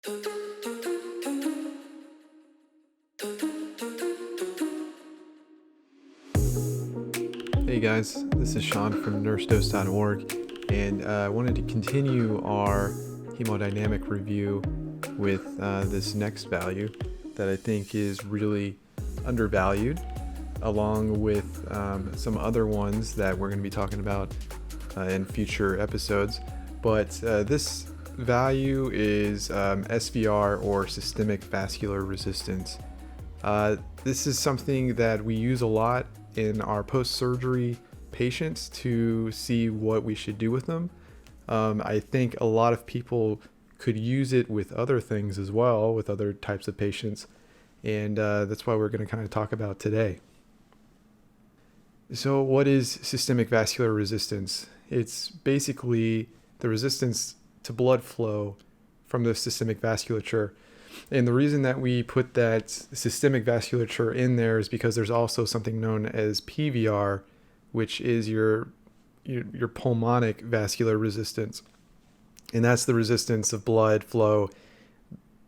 Hey guys, this is Sean from nursedose.org, and I wanted to continue our hemodynamic review with this next value that I think is really undervalued, along with some other ones that we're going to be talking about in future episodes. But this value is SVR, or Systemic Vascular Resistance. This is something that we use a lot in our post-surgery patients to see what we should do with them. I think a lot of people could use it with other things as well, with other types of patients, and that's why we're going to kind of talk about today. So what is systemic vascular resistance? It's basically the resistance to blood flow from the systemic vasculature. And the reason that we put that systemic vasculature in there is because there's also something known as PVR, which is your pulmonic vascular resistance. And that's the resistance of blood flow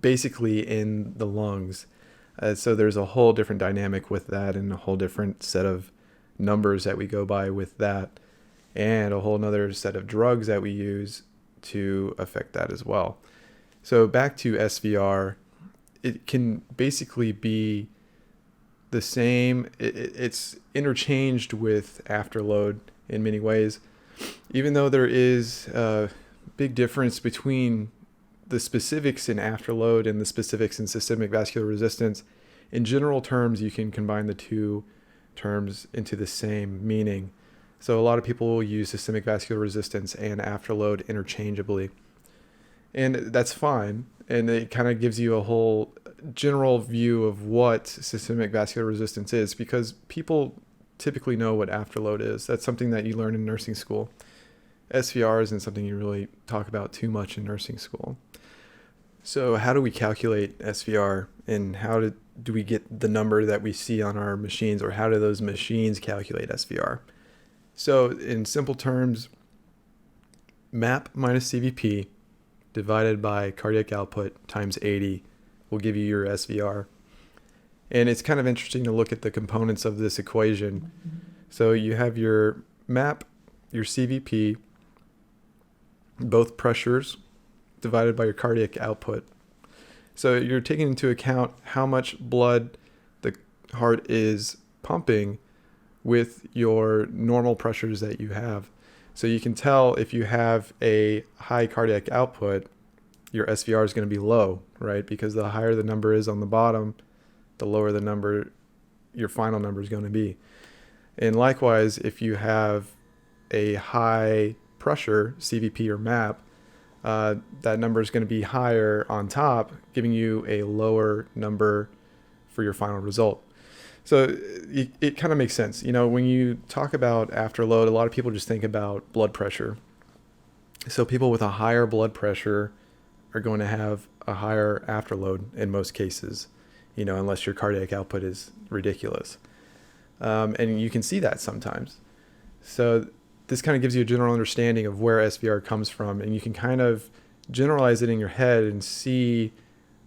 basically in the lungs. So there's a whole different dynamic with that, and a whole different set of numbers that we go by with that, and a whole nother set of drugs that we use to affect that as well. So back to SVR, it can basically be the same. It's interchanged with afterload in many ways, even though there is a big difference between the specifics in afterload and the specifics in systemic vascular resistance. In general terms, you can combine the two terms into the same meaning. So a lot of people will use systemic vascular resistance and afterload interchangeably. And that's fine. And it kind of gives you a whole general view of what systemic vascular resistance is, because people typically know what afterload is. That's something that you learn in nursing school. SVR isn't something you really talk about too much in nursing school. So how do we calculate SVR, and how do we get the number that we see on our machines, or how do those machines calculate SVR? So in simple terms, MAP minus CVP divided by cardiac output times 80 will give you your SVR. And it's kind of interesting to look at the components of this equation. So you have your MAP, your CVP, both pressures, divided by your cardiac output. So you're taking into account how much blood the heart is pumping with your normal pressures that you have. So you can tell if you have a high cardiac output, your SVR is going to be low, right? Because the higher the number is on the bottom, the lower the number, your final number is going to be. And likewise, if you have a high pressure, CVP or MAP, that number is going to be higher on top, giving you a lower number for your final result. So it kind of makes sense. You know, when you talk about afterload, a lot of people just think about blood pressure. So people with a higher blood pressure are going to have a higher afterload in most cases, you know, unless your cardiac output is ridiculous. And you can see that sometimes. So this kind of gives you a general understanding of where SVR comes from, and you can kind of generalize it in your head and see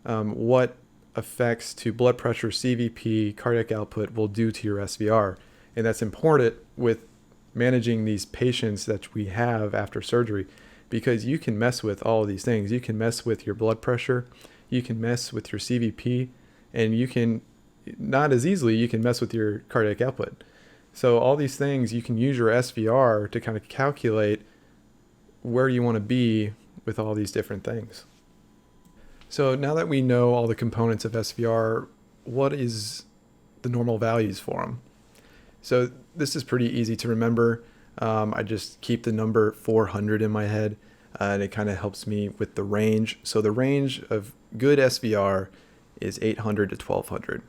what effects to blood pressure, CVP, cardiac output will do to your SVR. And that's important with managing these patients that we have after surgery, because you can mess with all of these things. You can mess with your blood pressure, you can mess with your CVP, and you can, not as easily, you can mess with your cardiac output. So all these things, you can use your SVR to kind of calculate where you want to be with all these different things. So now that we know all the components of SVR, what is the normal values for them? So this is pretty easy to remember. I just keep the number 400 in my head, and it kind of helps me with the range. So the range of good SVR is 800 to 1200.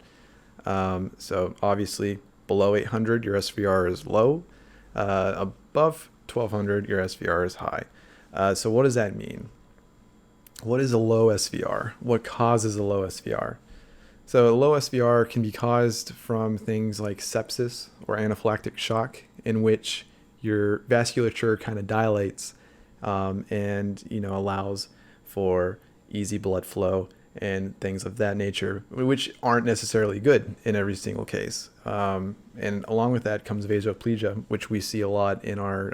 So obviously below 800, your SVR is low. Above 1200, your SVR is high. So what does that mean? What is a low SVR? What causes a low SVR? So a low SVR can be caused from things like sepsis or anaphylactic shock, in which your vasculature kind of dilates and allows for easy blood flow, and things of that nature, which aren't necessarily good in every single case. And along with that comes vasoplegia, which we see a lot in our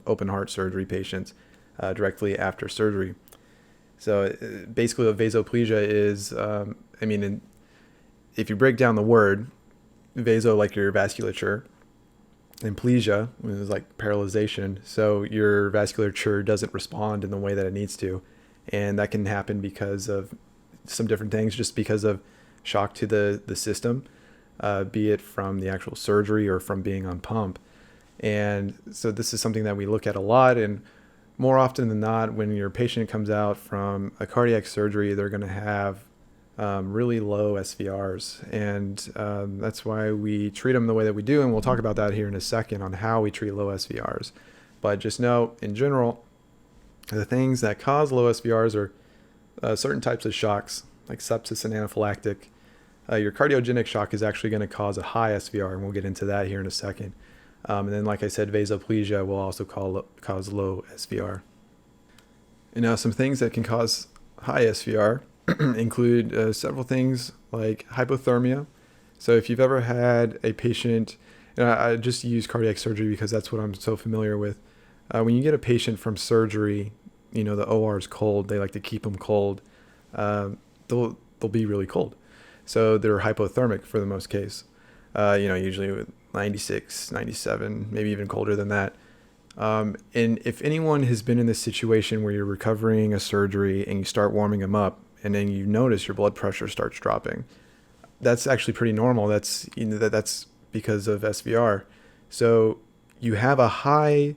open heart surgery patients directly after surgery. So basically what vasoplegia is, if you break down the word, vaso like your vasculature, and plesia is like paralyzation. So your vasculature doesn't respond in the way that it needs to. And that can happen because of some different things, just because of shock to the system, be it from the actual surgery or from being on pump. And so this is something that we look at a lot. And more often than not, when your patient comes out from a cardiac surgery, they're going to have really low SVRs. And that's why we treat them the way that we do. And we'll talk about that here in a second on how we treat low SVRs. But just know, in general, the things that cause low SVRs are certain types of shocks, like sepsis and anaphylactic. Your cardiogenic shock is actually going to cause a high SVR, and we'll get into that here in a second. And then, like I said, vasoplegia will also cause low SVR. And now some things that can cause high SVR include several things like hypothermia. So if you've ever had a patient, and I just use cardiac surgery because that's what I'm so familiar with. When you get a patient from surgery, the OR is cold. They like to keep them cold. They'll be really cold. So they're hypothermic for the most case. Usually with 96, 97, maybe even colder than that. And if anyone has been in this situation where you're recovering a surgery and you start warming them up and then you notice your blood pressure starts dropping, that's actually pretty normal. That's because of SVR. So you have a high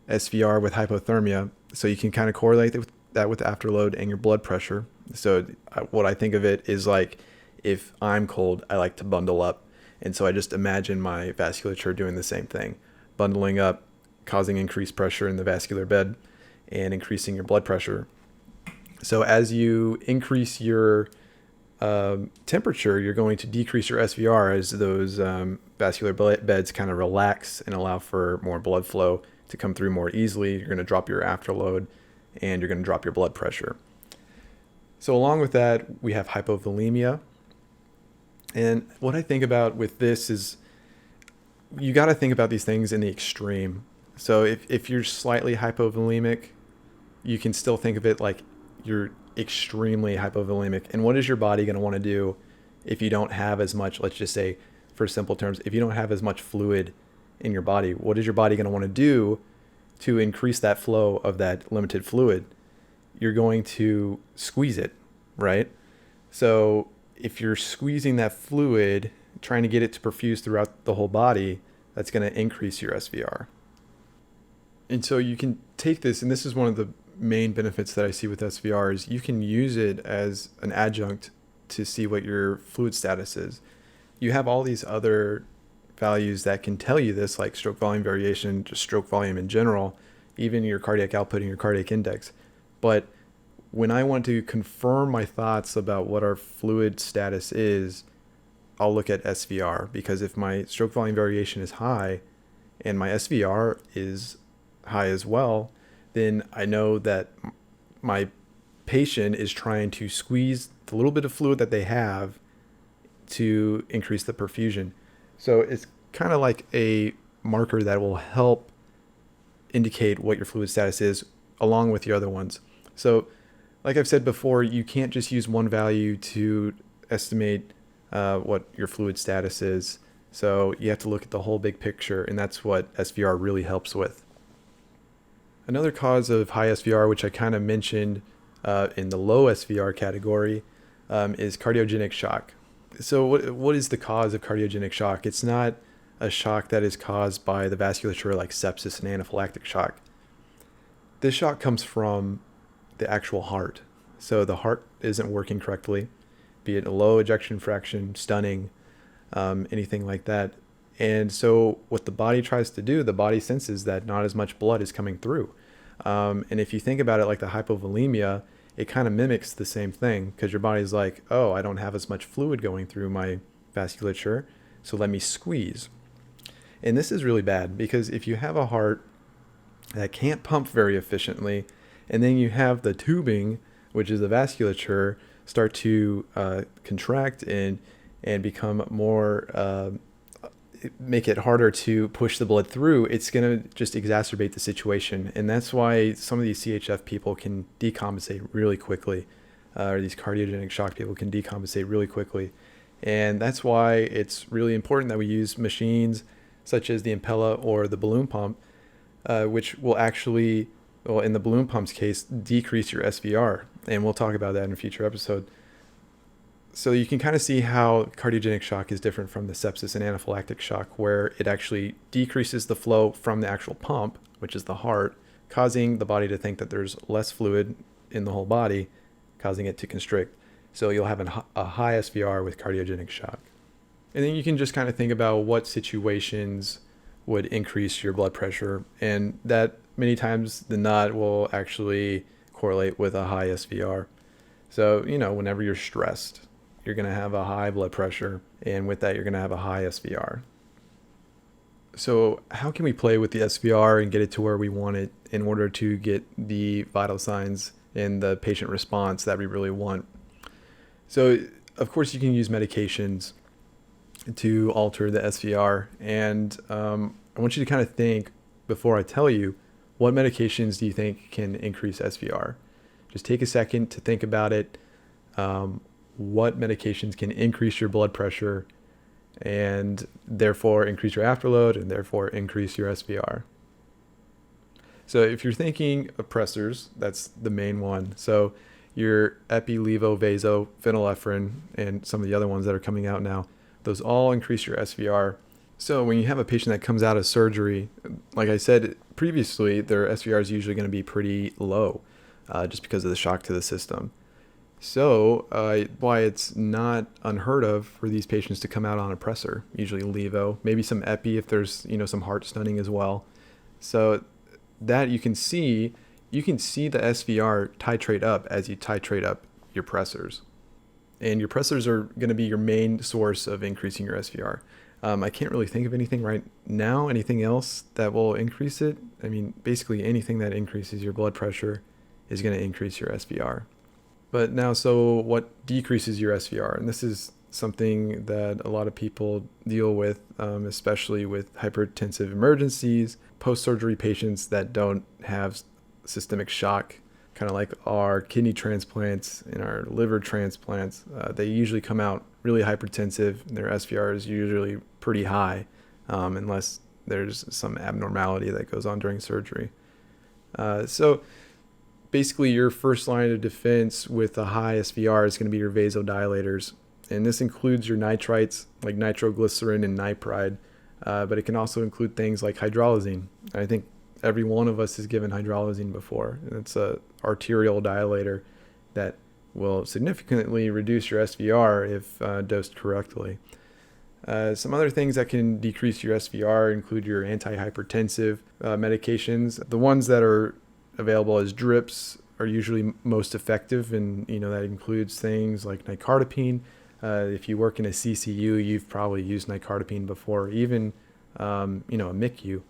SVR with hypothermia, so you can kind of correlate that with afterload and your blood pressure. So what I think of it is like, if I'm cold, I like to bundle up. And so I just imagine my vasculature doing the same thing, bundling up, causing increased pressure in the vascular bed and increasing your blood pressure. So as you increase your temperature, you're going to decrease your SVR as those vascular beds kind of relax and allow for more blood flow to come through more easily. You're going to drop your afterload and you're going to drop your blood pressure. So along with that, we have hypovolemia. And what I think about with this is you got to think about these things in the extreme. So if you're slightly hypovolemic, you can still think of it like you're extremely hypovolemic. And what is your body going to want to do if you don't have as much, let's just say for simple terms, if you don't have as much fluid in your body? What is your body going to want to do to increase that flow of that limited fluid? You're going to squeeze it, right? So if you're squeezing that fluid, trying to get it to perfuse throughout the whole body, that's going to increase your SVR. And so you can take this, and this is one of the main benefits that I see with SVR, is you can use it as an adjunct to see what your fluid status is. You have all these other values that can tell you this, like stroke volume variation, just stroke volume in general, even your cardiac output and your cardiac index. But when I want to confirm my thoughts about what our fluid status is, I'll look at SVR, because if my stroke volume variation is high and my SVR is high as well, then I know that my patient is trying to squeeze the little bit of fluid that they have to increase the perfusion. So it's kind of like a marker that will help indicate what your fluid status is along with your other ones. So like I've said before, you can't just use one value to estimate what your fluid status is. So you have to look at the whole big picture, and that's what SVR really helps with. Another cause of high SVR, which I kind of mentioned in the low SVR category, is cardiogenic shock. So what is the cause of cardiogenic shock? It's not a shock that is caused by the vasculature like sepsis and anaphylactic shock. This shock comes from the actual heart. So the heart isn't working correctly, be it a low ejection fraction, stunning, anything like that. And so what the body tries to do, the body senses that not as much blood is coming through. And if you think about it like the hypovolemia, it kind of mimics the same thing, because your body's like, oh, I don't have as much fluid going through my vasculature, so let me squeeze. And this is really bad, because if you have a heart that can't pump very efficiently, and then you have the tubing which is the vasculature, start to contract and become more, make it harder to push the blood through, it's going to just exacerbate the situation. And that's why some of these CHF people can decompensate really quickly, or these cardiogenic shock people can decompensate really quickly. And that's why it's really important that we use machines such as the Impella or the balloon pump, which will actually, well, in the balloon pump's case, decrease your SVR. And we'll talk about that in a future episode. So you can kind of see how cardiogenic shock is different from the sepsis and anaphylactic shock, where it actually decreases the flow from the actual pump, which is the heart, causing the body to think that there's less fluid in the whole body, causing it to constrict. So you'll have a high SVR with cardiogenic shock. And then you can just kind of think about what situations would increase your blood pressure. And that many times than not will actually correlate with a high SVR. So, whenever you're stressed, you're going to have a high blood pressure. And with that, you're going to have a high SVR. So how can we play with the SVR and get it to where we want it in order to get the vital signs and the patient response that we really want? So, of course, you can use medications to alter the SVR. And I want you to kind of think, before I tell you, what medications do you think can increase SVR? Just take a second to think about it. What medications can increase your blood pressure and therefore increase your afterload and therefore increase your SVR? So if you're thinking of pressors, that's the main one. So your epi, levo, vaso, phenylephrine, and some of the other ones that are coming out now, those all increase your SVR. So when you have a patient that comes out of surgery, like I said previously, their SVR is usually going to be pretty low just because of the shock to the system. So why it's not unheard of for these patients to come out on a pressor, usually levo, maybe some epi if there's some heart stunning as well. So that you can see the SVR titrate up as you titrate up your pressors. And your pressors are going to be your main source of increasing your SVR. I can't really think of anything right now, anything else that will increase it. I mean, basically anything that increases your blood pressure is going to increase your SVR. But now, so what decreases your SVR? And this is something that a lot of people deal with, especially with hypertensive emergencies, post-surgery patients that don't have systemic shock, kind of like our kidney transplants and our liver transplants. They usually come out really hypertensive. Their SVR is usually pretty high, unless there's some abnormality that goes on during surgery. So basically your first line of defense with a high SVR is going to be your vasodilators. And this includes your nitrites like nitroglycerin and nipride, but it can also include things like hydralazine. I think every one of us has given hydralazine before. It's a arterial dilator that will significantly reduce your SVR if dosed correctly. Some other things that can decrease your SVR include your antihypertensive medications. The ones that are available as drips are usually most effective, and that includes things like nicardipine. If you work in a CCU, you've probably used nicardipine before. Even a MICU,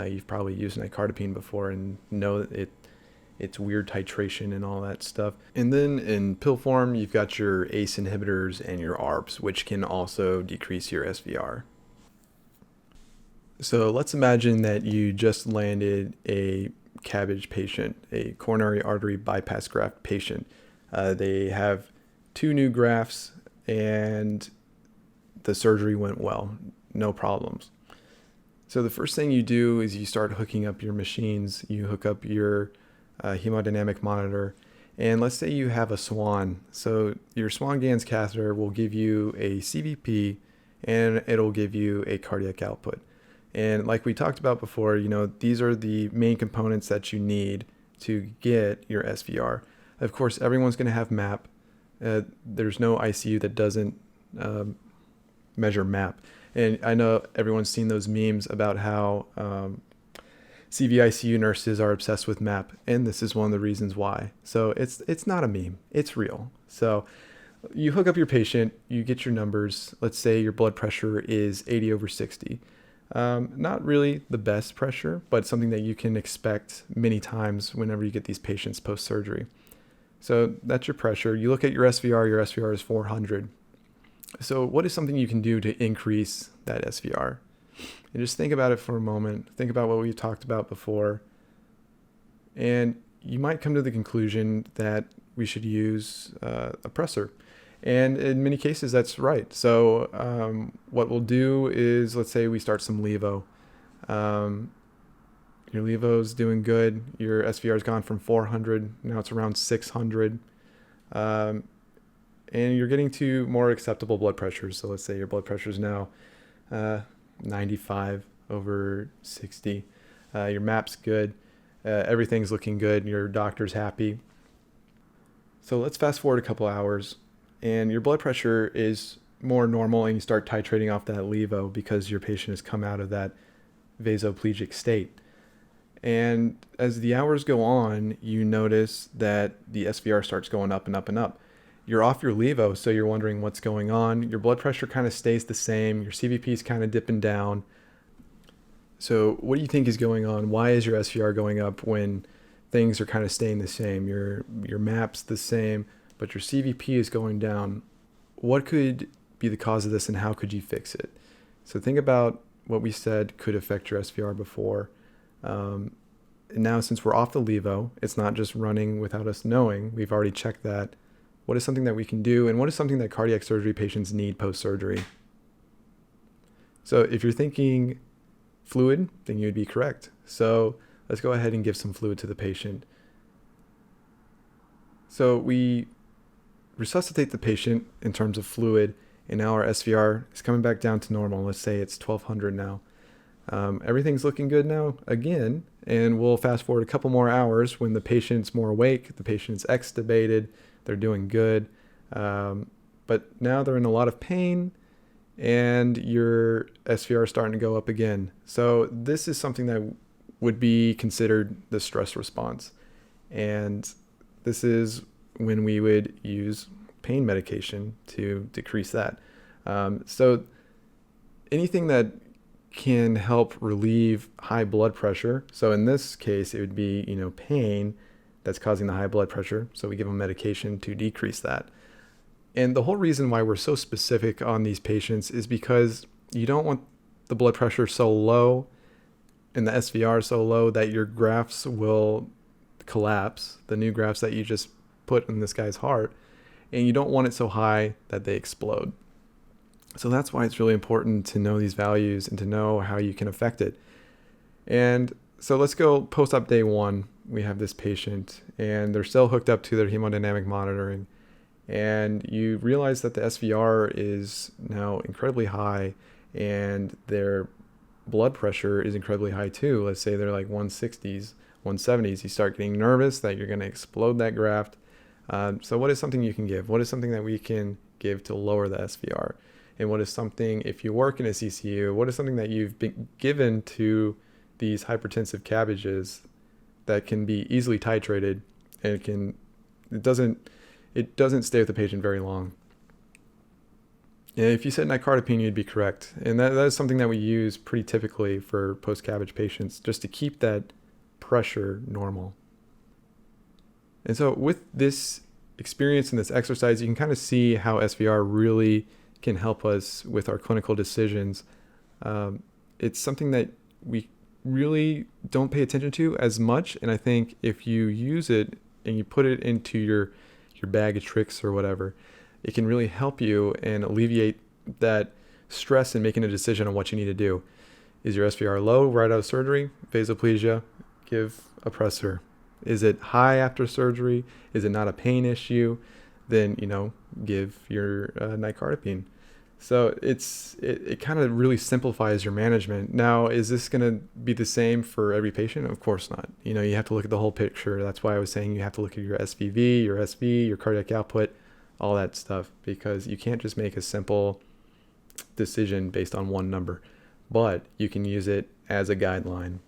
you've probably used nicardipine before and know that it's weird titration and all that stuff. And then in pill form, you've got your ACE inhibitors and your ARBs, which can also decrease your SVR. So let's imagine that you just landed a CABG patient, a coronary artery bypass graft patient. They have 2 new grafts and the surgery went well, no problems. So the first thing you do is you start hooking up your machines. You hook up your hemodynamic monitor, and let's say you have a SWAN. So your Swan-Ganz catheter will give you a CVP and it'll give you a cardiac output. And like we talked about before, these are the main components that you need to get your SVR. Of course, everyone's going to have MAP. There's no ICU that doesn't measure MAP. And I know everyone's seen those memes about how CVICU nurses are obsessed with MAP, and this is one of the reasons why. So it's not a meme, it's real. So you hook up your patient, you get your numbers. Let's say your blood pressure is 80/60. Not really the best pressure, but something that you can expect many times whenever you get these patients post-surgery. So that's your pressure. You look at your SVR is 400. So what is something you can do to increase that SVR? And just think about it for a moment. Think about what we talked about before. And you might come to the conclusion that we should use a pressor. And in many cases, that's right. So what we'll do is, let's say we start some levo. Your levo's doing good. Your SVR's gone from 400. Now it's around 600. And you're getting to more acceptable blood pressures. So let's say your blood pressure is now 95 over 60. Your map's good. Everything's looking good. Your doctor's happy. So let's fast forward a couple hours, and your blood pressure is more normal, and you start titrating off that levo because your patient has come out of that vasoplegic state. And as the hours go on, you notice that the SVR starts going up and up and up. You're off your levo, so you're wondering what's going on. Your blood pressure kind of stays the same. Your CVP is kind of dipping down. So what do you think is going on? Why is your SVR going up when things are kind of staying the same? Your map's the same, but your CVP is going down. What could be the cause of this, and how could you fix it? So think about what we said could affect your SVR before. And now, since we're off the levo, it's not just running without us knowing. We've already checked that. What is something that we can do, and what is something that cardiac surgery patients need post-surgery? So if you're thinking fluid, then you'd be correct. So let's go ahead and give some fluid to the patient. So we resuscitate the patient in terms of fluid, and now our SVR is coming back down to normal. Let's say it's 1200 now. Everything's looking good now again, and we'll fast forward a couple more hours when the patient's more awake, the patient's extubated, they're doing good, but now they're in a lot of pain, and your SVR is starting to go up again. So this is something that would be considered the stress response, and this is when we would use pain medication to decrease that. So anything that can help relieve high blood pressure. So in this case, it would be, pain that's causing the high blood pressure. So we give them medication to decrease that. And the whole reason why we're so specific on these patients is because you don't want the blood pressure so low and the SVR so low that your grafts will collapse, the new grafts that you just put in this guy's heart, and you don't want it so high that they explode. So that's why it's really important to know these values and to know how you can affect it. And so let's go post-op day 1. We have this patient, and they're still hooked up to their hemodynamic monitoring. And you realize that the SVR is now incredibly high, and their blood pressure is incredibly high too. Let's say they're like 160s, 170s. You start getting nervous that you're going to explode that graft. So what is something you can give? What is something that we can give to lower the SVR? And what is something, if you work in a CCU, what is something that you've been given to these hypertensive cabbages that can be easily titrated, and it doesn't stay with the patient very long. And if you said nicardipine, you'd be correct. And that is something that we use pretty typically for post-cabbage patients, just to keep that pressure normal. And so with this experience and this exercise, you can kind of see how SVR really can help us with our clinical decisions. It's something that we really don't pay attention to as much. And I think if you use it and you put it into your bag of tricks or whatever, it can really help you and alleviate that stress in making a decision on what you need to do. Is your SVR low right out of surgery? Vasoplegia, give a pressor. Is it high after surgery? Is it not a pain issue? Then, give your nicardipine. So it kind of really simplifies your management. Now, is this going to be the same for every patient? Of course not. You have to look at the whole picture. That's why I was saying you have to look at your SVV, your SV, your cardiac output, all that stuff, because you can't just make a simple decision based on one number, but you can use it as a guideline.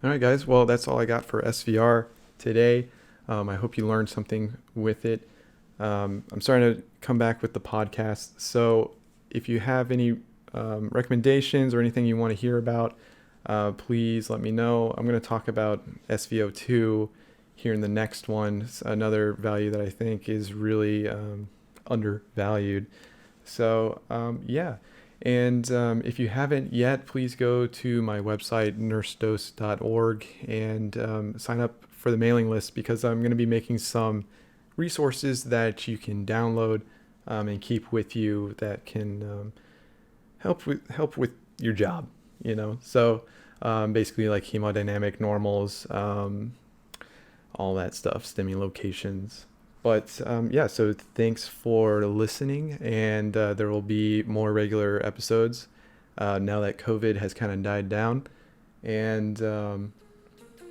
All right, guys. Well, that's all I got for SVR today. I hope you learned something with it. I'm starting to come back with the podcast. So if you have any recommendations or anything you want to hear about, please let me know. I'm going to talk about SVO2 here in the next one. Another value that I think is really undervalued. So yeah. And if you haven't yet, please go to my website, nursedose.org, and sign up for the mailing list, because I'm going to be making some resources that you can download and keep with you that can help with your job. So basically like hemodynamic normals, all that stuff, STEMI locations. But yeah, so thanks for listening, and there will be more regular episodes now that COVID has kind of died down. And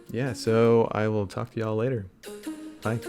yeah, so I will talk to y'all later. Bye.